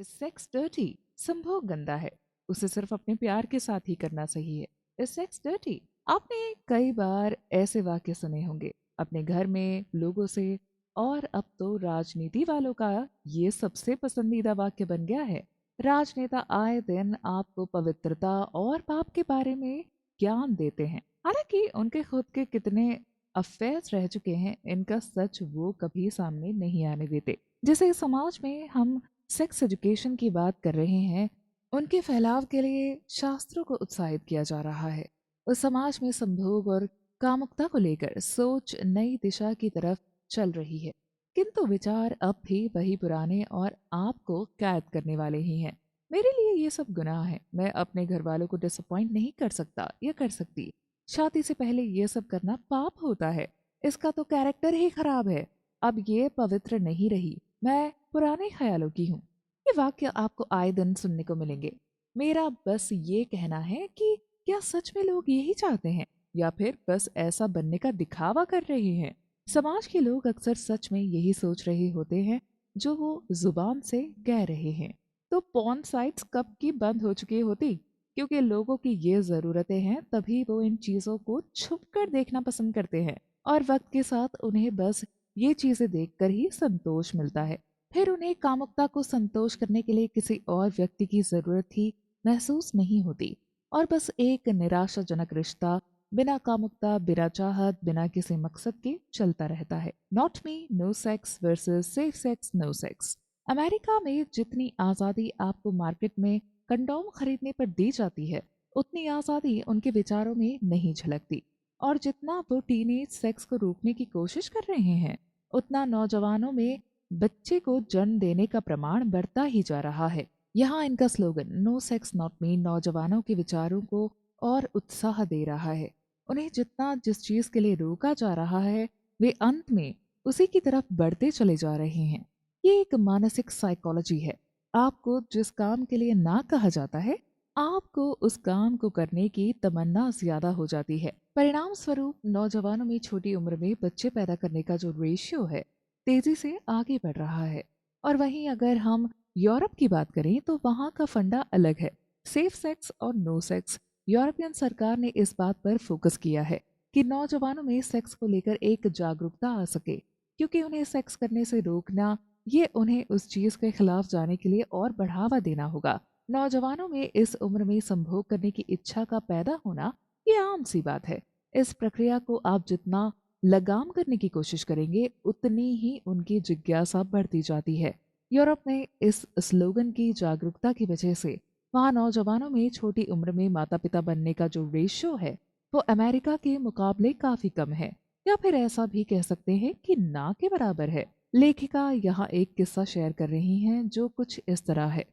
Is sex dirty? संभोग गंदा है, उसे सिर्फ अपने प्यार के साथ ही करना सही है। Is sex dirty? आपने कई बार ऐसे वाक्य सुने होंगे अपने घर में लोगों से, और अब तो राजनीति वालों का ये सबसे पसंदीदा वाक्य बन गया है। राजनेता आए दिन आपको पवित्रता और पाप के बारे में ज्ञान देते हैं। हालांकि उनके खुद के कितने अफेयर्स रह चुके हैं, इनका सच वो कभी सामने नहीं आने देते। जैसे इस समाज में हम सेक्स एजुकेशन की बात कर रहे हैं, उनके फैलाव के लिए शास्त्रों को उत्साहित किया जा रहा है। उस समाज में संभोग और कामुकता को लेकर सोच नई दिशा की तरफ चल रही है, किंतु विचार अब भी वही पुराने और आपको कैद करने वाले ही हैं। मेरे लिए ये सब गुनाह है। मैं अपने घर वालों को डिसअपॉइंट नहीं कर सकता या कर सकती। शादी से पहले ये सब करना पाप होता है। इसका तो कैरेक्टर ही खराब है। अब ये पवित्र नहीं रही। मैं पुराने ख्यालों की हूँ। ये वाक्य आपको आए दिन सुनने को मिलेंगे। मेरा बस ये कहना है कि क्या सच में लोग यही चाहते हैं, या फिर बस ऐसा बनने का दिखावा कर रहे हैं? समाज के लोग अक्सर सच में यही सोच रहे होते हैं जो वो जुबान से कह रहे हैं। तो पॉर्न साइट्स कब की बंद हो चुकी होती, क्योंकि लोगों की ये जरूरतें हैं, तभी वो इन चीजों को छुप कर देखना पसंद करते हैं। और वक्त के साथ उन्हें बस ये चीजें देखकर ही संतोष मिलता है। फिर उन्हें कामुकता को संतोष करने के लिए किसी और व्यक्ति की जरूरत ही महसूस नहीं होती, और बस एक निराशाजनक रिश्ता बिना कामुकता, बिना चाहत, बिना किसी मकसद के चलता रहता है। Not me, no sex versus safe sex, no sex. America में जितनी आज़ादी आपको मार्केट में कंडोम खरीदने पर दी जाती है, उतनी आज़ादी उनके विचारों में नहीं झलकती। और जितना वो टीनेज सेक्स को रोकने की कोशिश कर रहे हैं, उतना नौजवानों में बच्चे को जन्म देने का प्रमाण बढ़ता ही जा रहा है। यहाँ इनका slogan no sex not me नौजवानों के विचारों को और उत्साह दे रहा है। उन्हें जितना जिस चीज के लिए रोका जा रहा है, वे अंत में उसी की तरफ बढ़ते चले जा रहे हैं। ये एक मानसिक साइकोलॉजी है। आपको जिस काम के लिए ना कहा जाता है, आपको उस काम को करने की तमन्ना ज्यादा हो जाती है। परिणाम स्वरूप नौजवानों में छोटी उम्र में बच्चे पैदा करने का जो रेशियो है, तेजी से आगे बढ़ रहा है। और वहीं अगर हम यूरोप की बात करें तो वहाँ का फंडा अलग है। सेफ सेक्स और नो सेक्स। यूरोपियन सरकार ने इस बात पर फोकस किया है कि नौजवानों में सेक्स को लेकर एक जागरूकता आ सके, क्योंकि उन्हें सेक्स करने से रोकना, ये उन्हें उस चीज के खिलाफ जाने के लिए और बढ़ावा देना होगा। नौजवानों में इस उम्र में संभोग करने की इच्छा का पैदा होना ये आम सी बात है। इस प्रक्रिया को आप जितना लगाम करने की कोशिश करेंगे, उतनी ही उनकी जिज्ञासा बढ़ती जाती है। यूरोप में इस स्लोगन की जागरूकता की वजह से वहाँ नौजवानों में छोटी उम्र में माता पिता बनने का जो रेशियो है, वो अमेरिका के मुकाबले काफी कम है, या फिर ऐसा भी कह सकते हैं कि ना के बराबर है। लेखिका यहाँ एक किस्सा शेयर कर रही हैं जो कुछ इस तरह है।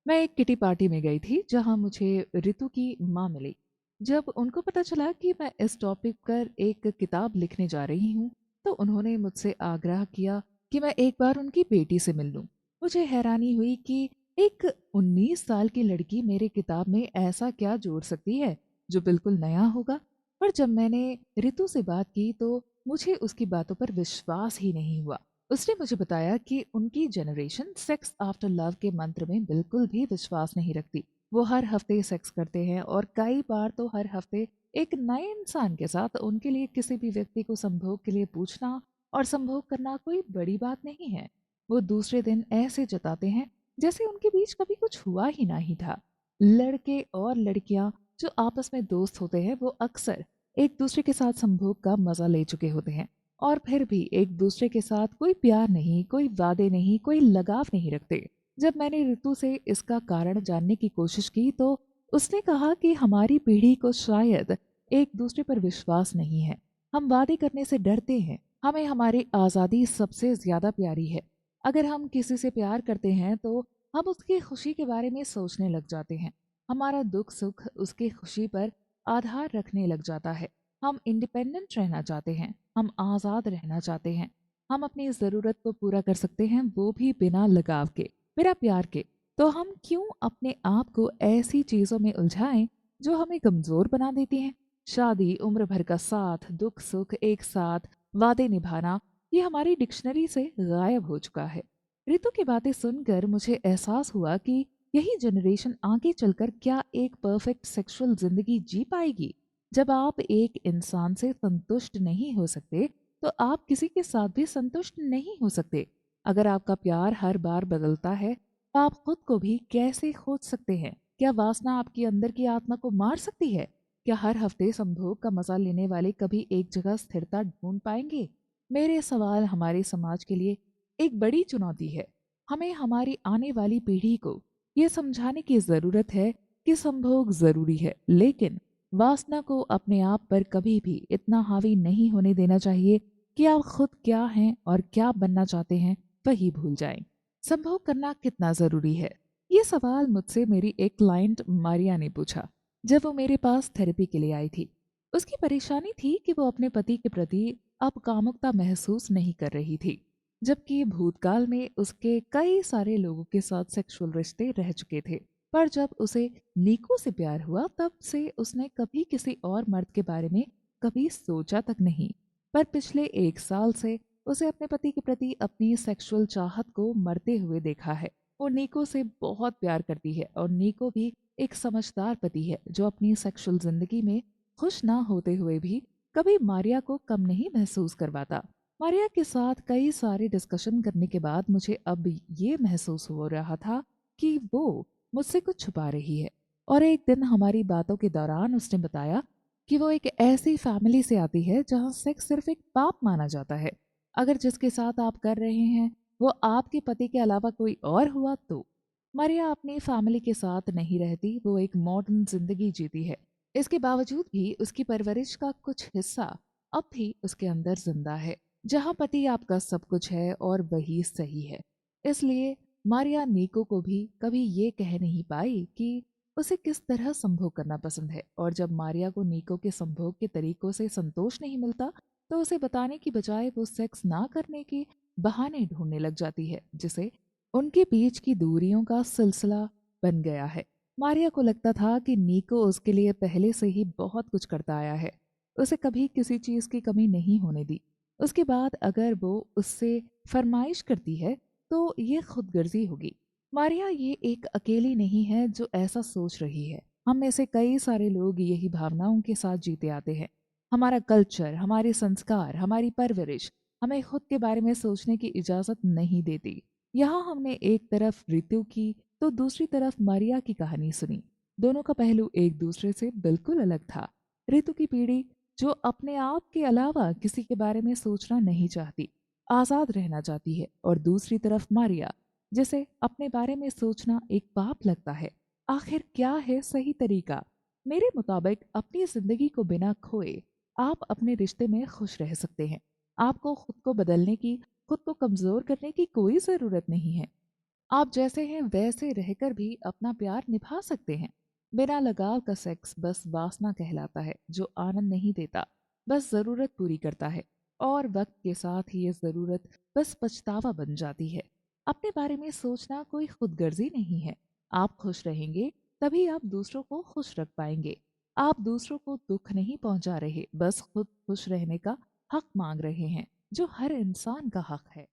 मैं एक किटी पार्टी में गई थी जहाँ मुझे ऋतु की माँ मिली। जब उनको पता चला कि मैं इस टॉपिक पर एक किताब लिखने जा रही हूँ, तो उन्होंने मुझसे आग्रह किया कि मैं एक बार उनकी बेटी से मिल लूं। मुझे हैरानी हुई कि एक 19 साल की लड़की मेरे किताब में ऐसा क्या जोड़ सकती है जो बिल्कुल नया होगा। पर जब मैंने ऋतु से बात की तो मुझे उसकी बातों पर विश्वास ही नहीं हुआ। उसने मुझे बताया कि उनकी जनरेशन सेक्स आफ्टर लव के मंत्र में बिल्कुल भी विश्वास नहीं रखती। वो हर हफ्ते सेक्स करते हैं, और कई बार तो हर हफ्ते एक नए इंसान के साथ। उनके लिए किसी भी व्यक्ति को संभोग के लिए पूछना और संभोग करना कोई बड़ी बात नहीं है। वो दूसरे दिन ऐसे जताते हैं जैसे उनके बीच कभी कुछ हुआ ही नहीं था। लड़के और लड़कियां जो आपस में दोस्त होते हैं, वो अक्सर एक दूसरे के साथ संभोग का मजा ले चुके होते हैं, और फिर भी एक दूसरे के साथ कोई प्यार नहीं, कोई वादे नहीं, कोई लगाव नहीं रखते। जब मैंने ऋतु से इसका कारण जानने की कोशिश की तो उसने कहा कि हमारी पीढ़ी को शायद एक दूसरे पर विश्वास नहीं है। हम वादे करने से डरते हैं। हमें हमारी आज़ादी सबसे ज्यादा प्यारी है। अगर हम किसी से प्यार करते हैं तो हम उसकी खुशी के बारे में सोचने लग जाते हैं। हमारा दुख सुख उसकी खुशी पर आधार रखने लग जाता है। हम इंडिपेंडेंट रहना चाहते हैं, हम आज़ाद रहना चाहते हैं। हम अपनी ज़रूरत को पूरा कर सकते हैं, वो भी बिना लगाव के, बिना प्यार के। तो हम क्यों अपने आप को ऐसी चीज़ों में उलझाएं जो हमें कमज़ोर बना देती हैं? शादी, उम्र भर का साथ, दुख सुख एक साथ, वादे निभाना, ये हमारी डिक्शनरी से गायब हो चुका है। रितु की बातें सुनकर मुझे एहसास हुआ कि यही जनरेशन आगे चलकर क्या एक परफेक्ट सेक्सुअल जिंदगी जी पाएगी। जब आप एक इंसान से संतुष्ट नहीं हो सकते, तो आप किसी के साथ भी संतुष्ट नहीं हो सकते। अगर आपका प्यार हर बार बदलता है, तो आप खुद को भी कैसे खोज सकते हैं? क्या वासना आपकी अंदर की आत्मा को मार सकती है? क्या हर हफ्ते संभोग का मजा लेने वाले कभी एक जगह स्थिरता ढूंढ पाएंगे? मेरे सवाल हमारे समाज के लिए एक बड़ी चुनौती है। हमें हमारी आने वाली पीढ़ी को ये समझाने की जरूरत है कि संभोग जरूरी है, लेकिन वासना को अपने आप पर कभी भी इतना हावी नहीं होने देना चाहिए कि आप खुद क्या हैं और क्या बनना चाहते हैं वही भूल जाएं। संभोग करना कितना जरूरी है? ये सवाल मुझसे मेरी एक क्लाइंट मारिया ने पूछा जब वो मेरे पास थेरेपी के लिए आई थी। उसकी परेशानी थी कि वो अपने पति के प्रति अब कामुकता महसूस नहीं कर रही थी, जबकि भूतकाल में उसके कई सारे लोगों के साथ सेक्सुअल रिश्ते रह चुके थे। पर जब उसे नीको से प्यार हुआ, तब से उसने कभी किसी और मर्द के बारे में कभी सोचा तक नहीं। पर पिछले 1 साल से उसे अपने पति के प्रति अपनी सेक्सुअल चाहत को मरते हुए देखा है। वो नीको से बहुत प्यार करती है और नीको भी एक समझदार पति है जो अपनी सेक्सुअल जिंदगी में खुश ना होते हुए भी कभी मारिया को कम नहीं महसूस करवाता। मारिया के साथ कई सारे डिस्कशन करने के बाद मुझे अब ये महसूस हो रहा था कि वो मुझसे कुछ छुपा रही है। और एक दिन हमारी बातों के दौरान उसने बताया कि वो एक ऐसी फैमिली से आती है जहाँ सेक्स सिर्फ एक पाप माना जाता है। अगर जिसके साथ आप कर रहे हैं वो आपके पति के अलावा कोई और हुआ तो। मारिया अपनी फैमिली के साथ नहीं रहती, वो एक मॉडर्न जिंदगी जीती है। इसके बावजूद भी उसकी परवरिश का कुछ हिस्सा अब भी उसके अंदर जिंदा है, जहाँ पति आपका सब कुछ है और वही सही है। इसलिए मारिया नीको को भी कभी ये कह नहीं पाई कि उसे किस तरह संभोग करना पसंद है। और जब मारिया को नीको के संभोग के तरीकों से संतोष नहीं मिलता, तो उसे बताने की बजाय वो सेक्स ना करने के बहाने ढूंढने लग जाती है, जिसे उनके बीच की दूरियों का सिलसिला बन गया है। मारिया को लगता था कि नीको उसके लिए पहले से ही बहुत कुछ करता आया है, उसे कभी किसी चीज की कमी नहीं होने दी। उसके बाद अगर वो उससे फरमाइश करती है तो ये खुदगर्जी होगी। मारिया ये एक अकेली नहीं है जो ऐसा सोच रही है। हम में से कई सारे लोग यही भावनाओं के साथ जीते आते हैं। हमारा कल्चर, हमारे संस्कार, हमारी परवरिश हमें खुद के बारे में सोचने की इजाजत नहीं देती। यहाँ हमने एक तरफ ऋतु की तो दूसरी तरफ मारिया की कहानी सुनी। दोनों का पहलू एक दूसरे से बिल्कुल अलग था। ऋतु की पीढ़ी जो अपने आप के अलावा किसी के बारे में सोचना नहीं चाहती, आजाद रहना चाहती है, और दूसरी तरफ मारिया जिसे अपने बारे में सोचना एक पाप लगता है। आखिर क्या है सही तरीका? मेरे मुताबिक अपनी जिंदगी को बिना खोए आप अपने रिश्ते में खुश रह सकते हैं। आपको खुद को बदलने की, खुद को कमजोर करने की कोई जरूरत नहीं है। आप जैसे हैं वैसे रहकर भी अपना प्यार निभा सकते हैं। बिना लगाव का सेक्स बस वासना कहलाता है, जो आनंद नहीं देता, बस जरूरत पूरी करता है। और वक्त के साथ ही ये जरूरत बस पछतावा बन जाती है। अपने बारे में सोचना कोई खुदगर्जी नहीं है। आप खुश रहेंगे तभी आप दूसरों को खुश रख पाएंगे। आप दूसरों को दुख नहीं पहुंचा रहे, बस खुद खुश रहने का हक मांग रहे हैं, जो हर इंसान का हक है।